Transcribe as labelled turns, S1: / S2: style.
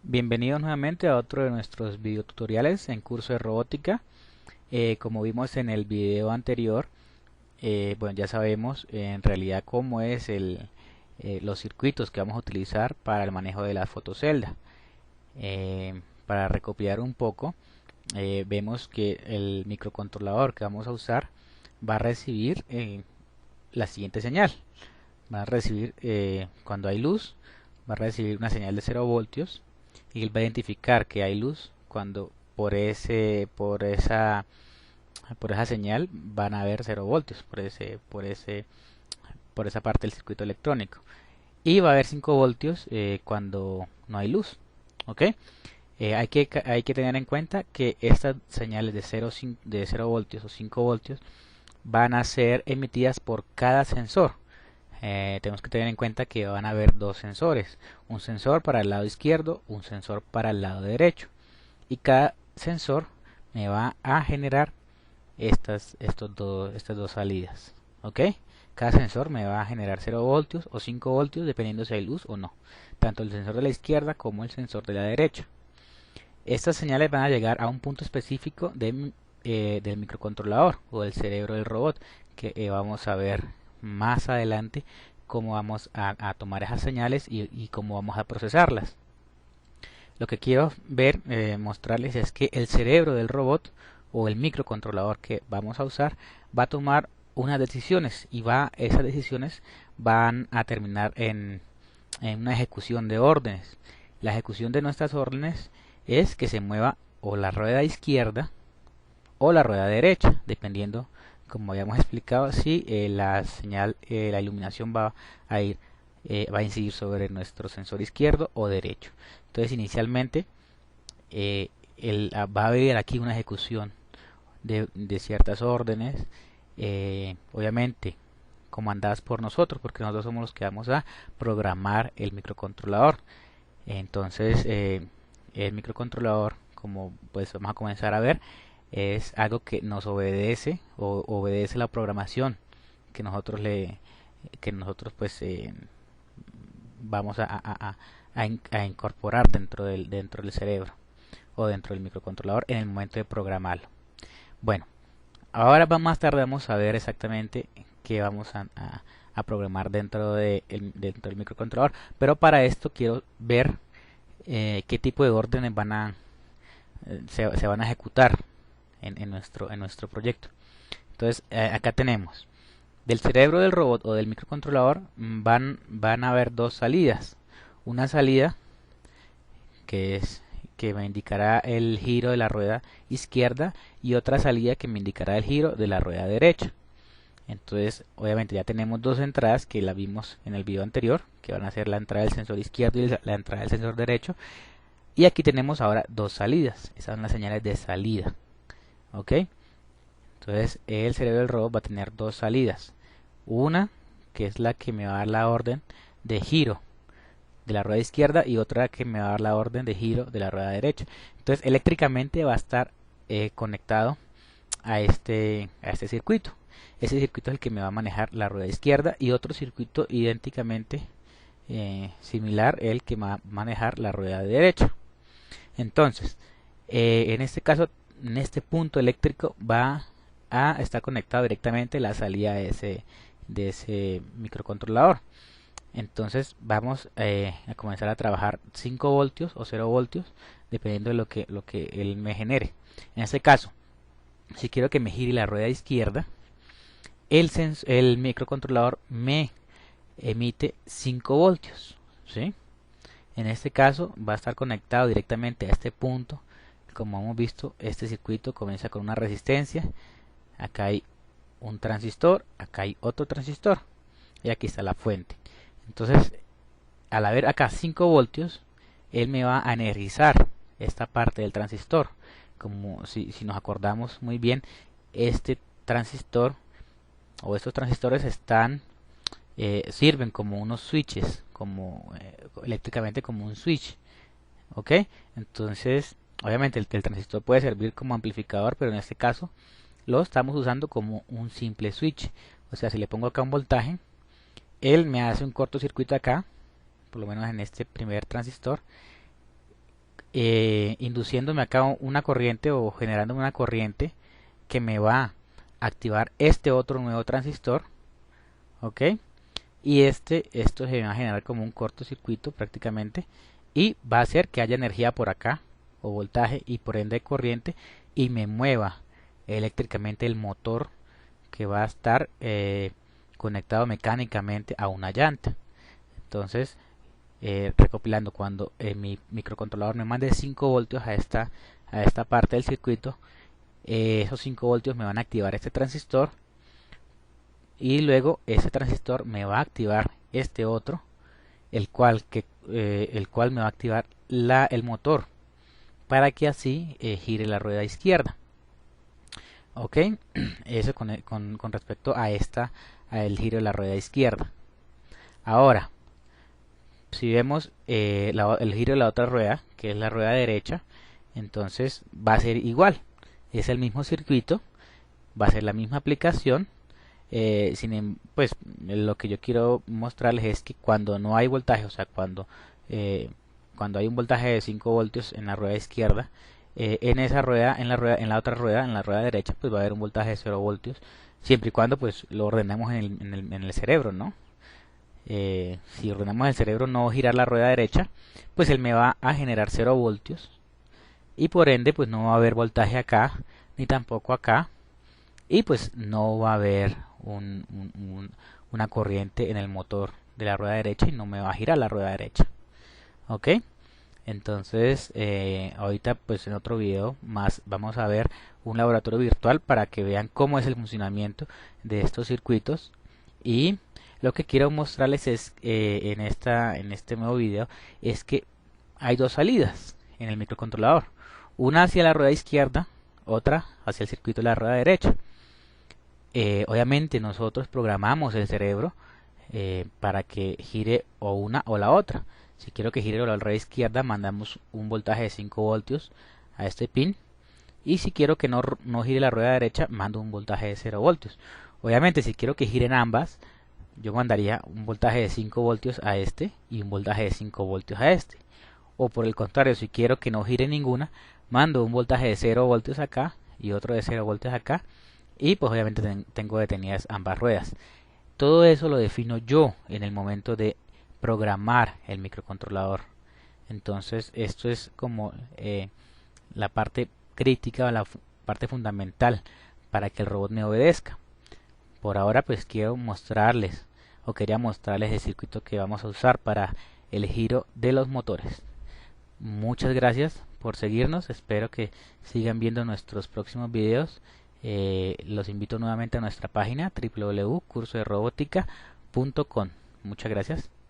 S1: Bienvenidos nuevamente a otro de nuestros videotutoriales en curso de robótica. Como vimos en el video anterior, bueno, ya sabemos en realidad cómo es los circuitos que vamos a utilizar para el manejo de la fotocelda. Para recopilar un poco, vemos que el microcontrolador que vamos a usar va a recibir la siguiente señal. Va a recibir cuando hay luz, va a recibir una señal de 0 voltios y él va a identificar que hay luz cuando por esa señal van a haber 0 voltios por esa parte del circuito electrónico, y va a haber 5 voltios cuando no hay luz. ¿Ok? Hay que tener en cuenta que estas señales de 0 voltios o 5 voltios van a ser emitidas por cada sensor. Tenemos que tener en cuenta que van a haber dos sensores, un sensor para el lado izquierdo, un sensor para el lado derecho, y cada sensor me va a generar estas dos salidas. ¿Ok? Cada sensor me va a generar 0 voltios o 5 voltios dependiendo si hay luz o no, tanto el sensor de la izquierda como el sensor de la derecha. Estas señales van a llegar a un punto específico del microcontrolador o del cerebro del robot, que vamos a ver más adelante cómo vamos a tomar esas señales y cómo vamos a procesarlas. Lo que quiero mostrarles es que el cerebro del robot o el microcontrolador que vamos a usar va a tomar unas decisiones, y esas decisiones van a terminar en una ejecución de órdenes. La ejecución de nuestras órdenes es que se mueva o la rueda izquierda o la rueda derecha, dependiendo, como habíamos explicado, si la señal, la iluminación va a incidir sobre nuestro sensor izquierdo o derecho. Entonces, inicialmente va a haber aquí una ejecución de ciertas órdenes, obviamente comandadas por nosotros, porque nosotros somos los que vamos a programar el microcontrolador. Entonces, el microcontrolador, como pues vamos a comenzar a ver, es algo que nos obedece o obedece la programación que nosotros pues vamos a incorporar dentro del cerebro o dentro del microcontrolador en el momento de programarlo. Bueno, ahora más tarde vamos a ver exactamente qué vamos a programar dentro del microcontrolador, pero para esto quiero ver qué tipo de órdenes se van a ejecutar en nuestro proyecto. Entonces, acá tenemos del cerebro del robot o del microcontrolador van a haber dos salidas. Una salida que me indicará el giro de la rueda izquierda, y otra salida que me indicará el giro de la rueda derecha. Entonces, obviamente ya tenemos dos entradas que la vimos en el video anterior, que van a ser la entrada del sensor izquierdo y la entrada del sensor derecho. Y aquí tenemos ahora dos salidas. Esas son las señales de salida. ¿Ok? Entonces, el cerebro del robot va a tener dos salidas. Una que es la que me va a dar la orden de giro de la rueda izquierda, y otra que me va a dar la orden de giro de la rueda derecha. Entonces, eléctricamente va a estar conectado a este circuito. Ese circuito es el que me va a manejar la rueda izquierda, y otro circuito idénticamente similar, el que va a manejar la rueda derecha. Entonces, en este caso, en este punto eléctrico va a estar conectado directamente la salida de ese microcontrolador. Entonces vamos a comenzar a trabajar 5 voltios o 0 voltios dependiendo de lo que él me genere. En este caso, si quiero que me gire la rueda izquierda, el microcontrolador me emite 5 voltios, ¿sí? En este caso va a estar conectado directamente a este punto. Como hemos visto, este circuito comienza con una resistencia. Acá hay un transistor, acá hay otro transistor, y aquí está la fuente. Entonces, al haber acá 5 voltios, él me va a energizar esta parte del transistor. Como si nos acordamos muy bien, este transistor o estos transistores sirven como unos switches, eléctricamente como un switch. ¿Ok? Entonces, obviamente el transistor puede servir como amplificador, pero en este caso lo estamos usando como un simple switch. O sea, si le pongo acá un voltaje, él me hace un cortocircuito acá, por lo menos en este primer transistor, induciéndome acá una corriente o generándome una corriente que me va a activar este otro nuevo transistor, ¿ok? Y esto se va a generar como un cortocircuito prácticamente y va a hacer que haya energía por acá o voltaje y por ende corriente y me mueva eléctricamente el motor que va a estar conectado mecánicamente a una llanta. Entonces, recopilando, cuando mi microcontrolador me mande 5 voltios a esta parte del circuito, esos 5 voltios me van a activar este transistor y luego ese transistor me va a activar este otro, el cual me va a activar el motor para que así gire la rueda izquierda. Ok, eso con respecto a el giro de la rueda izquierda. Ahora, si vemos el giro de la otra rueda, que es la rueda derecha, entonces va a ser igual. Es el mismo circuito, va a ser la misma aplicación. Pues lo que yo quiero mostrarles es que cuando no hay voltaje, o sea, cuando hay un voltaje de 5 voltios en la rueda izquierda, en esa rueda, en la otra rueda, en la rueda derecha, pues va a haber un voltaje de 0 voltios, siempre y cuando pues lo ordenemos en el cerebro, ¿no? Si ordenamos el cerebro no girar la rueda derecha, pues él me va a generar 0 voltios y por ende pues no va a haber voltaje acá ni tampoco acá y pues no va a haber una corriente en el motor de la rueda derecha y no me va a girar la rueda derecha. Ok, entonces ahorita pues en otro video más vamos a ver un laboratorio virtual para que vean cómo es el funcionamiento de estos circuitos. Y lo que quiero mostrarles es en este nuevo video es que hay dos salidas en el microcontrolador, una hacia la rueda izquierda, otra hacia el circuito de la rueda derecha. Obviamente nosotros programamos el cerebro para que gire o una o la otra. Si quiero que gire la rueda izquierda, mandamos un voltaje de 5 voltios a este pin, y si quiero que no gire la rueda derecha, mando un voltaje de 0 voltios. Obviamente si quiero que giren ambas, yo mandaría un voltaje de 5 voltios a este y un voltaje de 5 voltios a este. O por el contrario, si quiero que no gire ninguna, mando un voltaje de 0 voltios acá y otro de 0 voltios acá, y pues obviamente tengo detenidas ambas ruedas. Todo eso lo defino yo en el momento de programar el microcontrolador. Entonces esto es como la parte crítica o la parte fundamental para que el robot me obedezca. Por ahora pues quiero mostrarles o quería mostrarles el circuito que vamos a usar para el giro de los motores. Muchas gracias por seguirnos, espero que sigan viendo nuestros próximos videos. Los invito nuevamente a nuestra página www.cursoderobótica.com. Muchas gracias.